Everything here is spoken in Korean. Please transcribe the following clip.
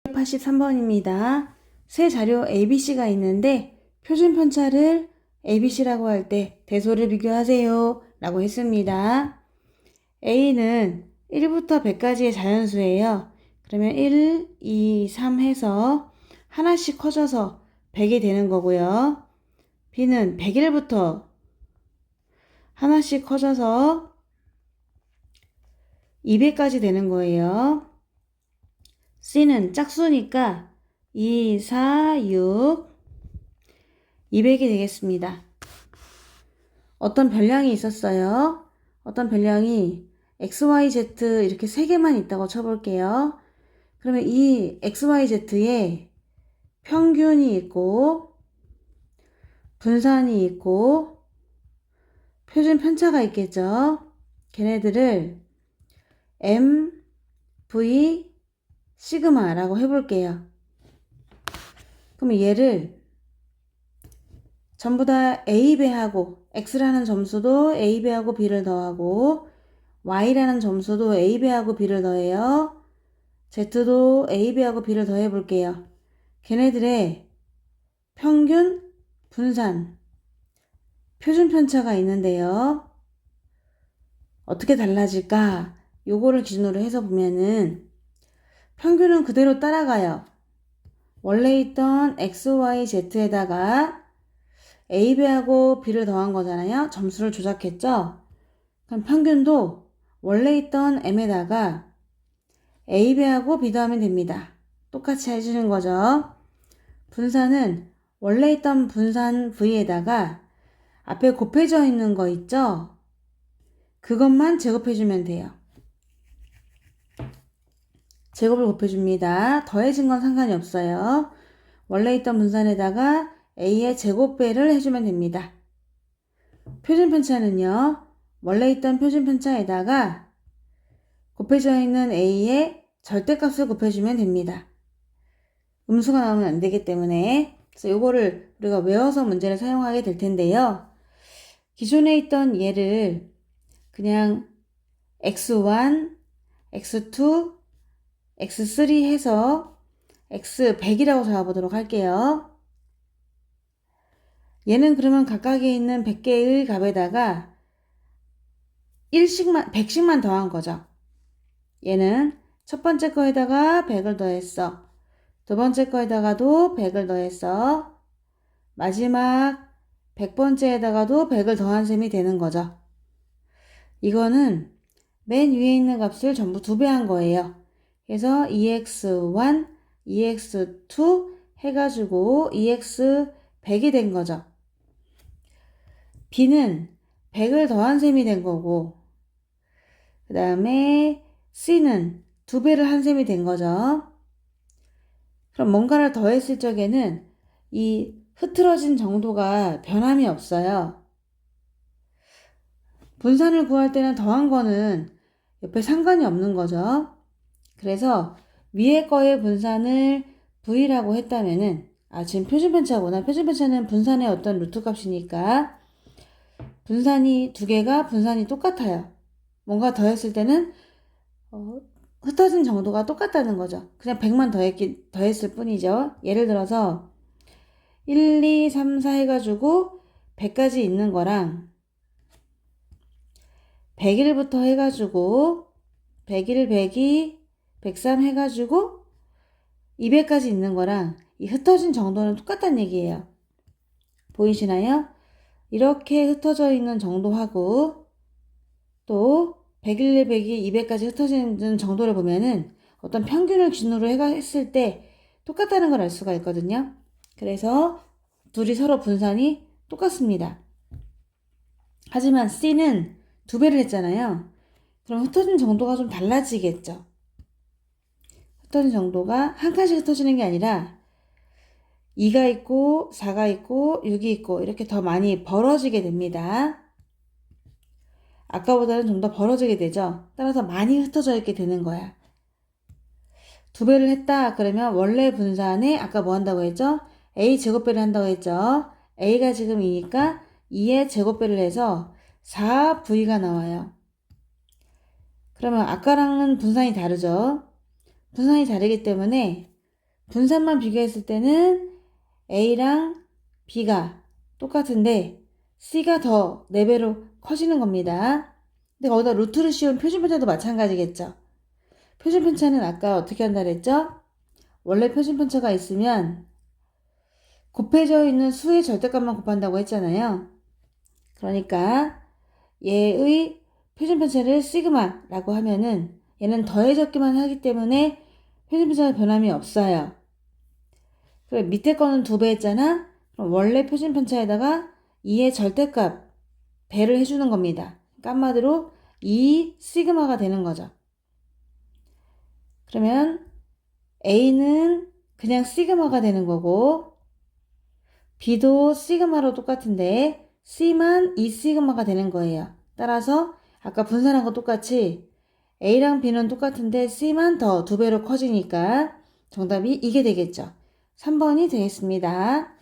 83번입니다. 세 자료 ABC가 있는데 표준 편차를 ABC라고 할 때 대소를 비교하세요 라고 했습니다. A는 1부터 100까지의 자연수예요. 그러면 1, 2, 3 해서 하나씩 커져서 100이 되는 거고요. B는 101부터 하나씩 커져서 200까지 되는 거예요. C는 짝수니까 2, 4, 6, 200이 되겠습니다. 어떤 별량이 있었어요. 어떤 별량이 X, Y, Z 이렇게 세 개만 있다고 쳐볼게요. 그러면 이 X, Y, Z에 평균이 있고 분산이 있고 표준 편차가 있겠죠. 걔네들을 M, V, 시그마라고 해볼게요. 그럼 얘를 전부 다 A배하고 X라는 점수도 A배하고 B를 더하고 Y라는 점수도 A배하고 B를 더해요. Z도 A배하고 B를 더해볼게요. 걔네들의 평균, 분산, 표준 편차가 있는데요. 어떻게 달라질까? 요거를 기준으로 해서 보면은 평균은 그대로 따라가요. 원래 있던 X, Y, Z에다가 A배하고 B를 더한 거잖아요. 점수를 조작했죠. 그럼 평균도 원래 있던 M에다가 A배하고 B 더하면 됩니다. 똑같이 해주는 거죠. 분산은 원래 있던 분산 V에다가 앞에 곱해져 있는 거 있죠? 그것만 제곱해주면 돼요. 제곱을 곱해줍니다. 더해진 건 상관이 없어요. 원래 있던 분산에다가 A의 제곱배를 해주면 됩니다. 표준 편차는요. 원래 있던 표준 편차에다가 곱해져 있는 A의 절대값을 곱해주면 됩니다. 음수가 나오면 안 되기 때문에 그래서 요거를 우리가 외워서 문제를 사용하게 될 텐데요. 기존에 있던 얘를 그냥 x1, x2, x3 해서 x100이라고 잡아보도록 할게요. 얘는 그러면 각각에 있는 100개의 값에다가 100씩만 더한 거죠. 얘는 첫 번째 거에다가 100을 더했어. 두 번째 거에다가도 100을 더했어. 마지막 100번째에다가도 100을 더한 셈이 되는 거죠. 이거는 맨 위에 있는 값을 전부 2배 한 거예요. 그래서 EX1, EX2 해가지고 EX100이 된 거죠. B는 100을 더한 셈이 된 거고 그 다음에 C는 2배를 한 셈이 된 거죠. 그럼 뭔가를 더했을 적에는 이 흐트러진 정도가 변함이 없어요. 분산을 구할 때는 더한 거는 옆에 상관이 없는 거죠. 그래서 위에 거의 분산을 V라고 했다면은 지금 표준편차구나. 표준편차는 분산의 어떤 루트 값이니까 분산이 두 개가 분산이 똑같아요. 뭔가 더했을 때는 흩어진 정도가 똑같다는 거죠. 그냥 100만 더했을 뿐이죠. 예를 들어서 1, 2, 3, 4 해가지고 100까지 있는 거랑 101부터 해가지고 101, 102, 103 해가지고 200까지 있는 거랑 이 흩어진 정도는 똑같다는 얘기예요. 보이시나요? 이렇게 흩어져 있는 정도하고 또 101, 102, 200까지 흩어지는 정도를 보면은 어떤 평균을 기준으로 했을 때 똑같다는 걸 알 수가 있거든요. 그래서 둘이 서로 분산이 똑같습니다. 하지만 C는 2배를 했잖아요. 그럼 흩어진 정도가 좀 달라지겠죠. 흩어진 정도가 한 칸씩 흩어지는 게 아니라 2가 있고 4가 있고 6이 있고 이렇게 더 많이 벌어지게 됩니다. 아까보다는 좀 더 벌어지게 되죠. 따라서 많이 흩어져 있게 되는 거야. 2배를 했다 그러면 원래 분산에 아까 뭐 한다고 했죠? A 제곱배를 한다고 했죠. A가 지금 2니까 2의 제곱배를 해서 4V가 나와요. 그러면 아까랑은 분산이 다르죠. 분산이 다르기 때문에 분산만 비교했을 때는 A랑 B가 똑같은데 C가 더 4배로 커지는 겁니다. 근데 거기다 루트를 씌운 표준편차도 마찬가지겠죠. 표준편차는 아까 어떻게 한다 그랬죠? 원래 표준편차가 있으면 곱해져 있는 수의 절대값만 곱한다고 했잖아요. 그러니까 얘의 표준편차를 시그마라고 하면은 얘는 더해졌기만 하기 때문에 표준편차가 변함이 없어요. 그래, 밑에 거는 2배 했잖아? 그럼 원래 표준편차에다가 2의 절대값 배를 해주는 겁니다. 그러니까 한마디로 2 시그마가 되는 거죠. 그러면 A는 그냥 시그마가 되는 거고 B도 시그마로 똑같은데 C만 2 시그마가 되는 거예요. 따라서 아까 분산한 거 똑같이 A랑 B는 똑같은데 C만 더 2배로 커지니까 정답이 이게 되겠죠. 3번이 되겠습니다.